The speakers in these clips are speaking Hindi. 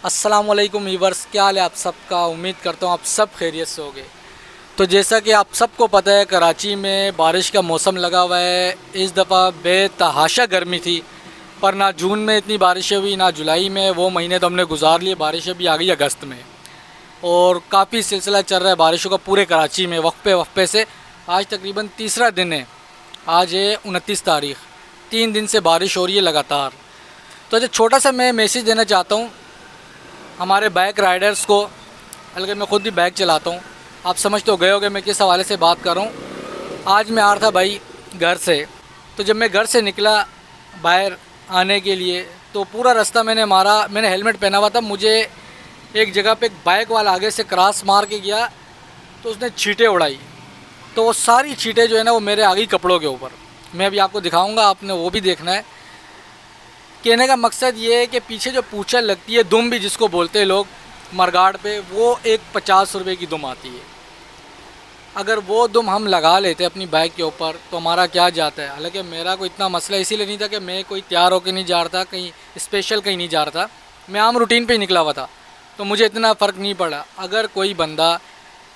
अस्सलामुअलैकुम वीवर्स, क्या हाल है आप सबका। उम्मीद करता हूँ आप सब खैरियत से होंगे। तो जैसा कि आप सबको पता है, कराची में बारिश का मौसम लगा हुआ है। इस दफ़ा बेतहाशा गर्मी थी, पर ना जून में इतनी बारिशें हुई ना जुलाई में। वो महीने तो हमने गुजार लिए, बारिशें भी आ गई अगस्त में। और काफ़ी सिलसिला चल रहा है बारिशों का पूरे कराची में, वक्फे से। आज तकरीबन तीसरा दिन है, आज है 29 तारीख़। 3 दिन से बारिश हो रही है लगातार। तो अच्छा, छोटा सा मैं मैसेज देना चाहता हूँ हमारे बाइक राइडर्स को। बल्कि मैं ख़ुद भी बाइक चलाता हूँ, आप समझ तो गए होगे मैं किस हवाले से बात कर रहा हूँ। आज मैं आ रहा था भाई घर से। तो जब मैं घर से निकला बाहर आने के लिए, तो पूरा रास्ता मैंने हेलमेट पहना हुआ था। मुझे एक जगह पे एक बाइक वाला आगे से क्रॉस मार के गया, तो उसने छींटे उड़ाई। तो वो सारी छींटे जो है ना, वो मेरे आ गई कपड़ों के ऊपर। मैं अभी आपको दिखाऊंगा, आपने वो भी देखना है। कहने का मकसद ये है कि पीछे जो पूंछल लगती है, दुम भी जिसको बोलते हैं लोग मरगाड़ पे, वो एक 50 रुपये की दुम आती है। अगर वो दुम हम लगा लेते अपनी बाइक के ऊपर तो हमारा क्या जाता है। हालांकि मेरा कोई इतना मसला इसीलिए नहीं था कि मैं कोई तैयार होकर नहीं जा रहा था, कहीं स्पेशल कहीं नहीं जा रहा था। मैं आम रूटीन पे ही निकला हुआ था, तो मुझे इतना फ़र्क नहीं पड़ा। अगर कोई बंदा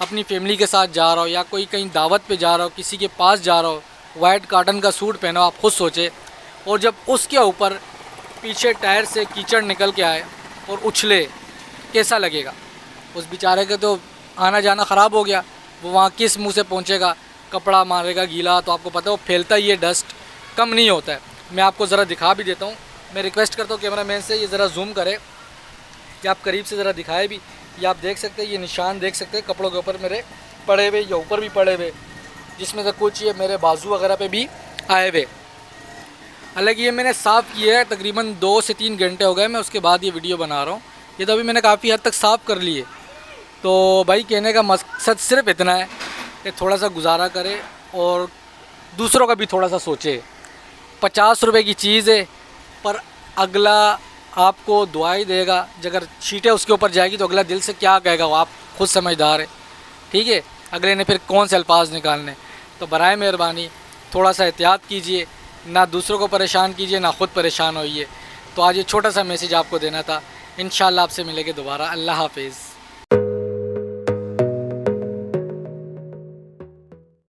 अपनी फैमिली के साथ जा रहा हो या कोई कहीं दावत पे जा रहा हो, किसी के पास जा रहा हो, वाइट कॉटन का सूट पहना हो, आप खुद सोचे। और जब उसके ऊपर पीछे टायर से कीचड़ निकल के आए और उछले, कैसा लगेगा। उस बेचारे के तो आना जाना ख़राब हो गया। वो वहाँ किस मुंह से पहुँचेगा, कपड़ा मारेगा गीला। तो आपको पता है वो फैलता ही है, डस्ट कम नहीं होता है। मैं आपको ज़रा दिखा भी देता हूँ। मैं रिक्वेस्ट करता हूँ कैमरा मैन से ये ज़रा जूम करे कि आप करीब से ज़रा दिखाए भी। ये आप देख सकते हैं, ये निशान देख सकते हैं कपड़ों के ऊपर मेरे पड़े हुए, या ऊपर भी पड़े हुए, जिसमें से कुछ ये मेरे बाजू वगैरह पे भी आए हुए। हालांकि ये मैंने साफ़ किया है, तकरीबन 2 से 3 घंटे हो गए मैं उसके बाद ये वीडियो बना रहा हूँ। ये तो अभी मैंने काफ़ी हद तक साफ़ कर लिए। तो भाई कहने का मकसद सिर्फ इतना है कि थोड़ा सा गुजारा करे और दूसरों का भी थोड़ा सा सोचे। 50 रुपये की चीज़ है, पर अगला आपको दुआई देगा। अगर छींटे उसके ऊपर जाएगी तो अगला दिल से क्या कहेगा, वो आप खुद समझदार है। ठीक है, अगले ने फिर कौन से अल्फाज निकालने। तो बराए मेहरबानी थोड़ा सा एहतियात कीजिए, ना दूसरों को परेशान कीजिए, ना ख़ुद परेशान होइए। तो आज ये छोटा सा मैसेज आपको देना था। इंशाल्लाह आपसे मिलेंगे दोबारा। अल्लाह हाफिज़।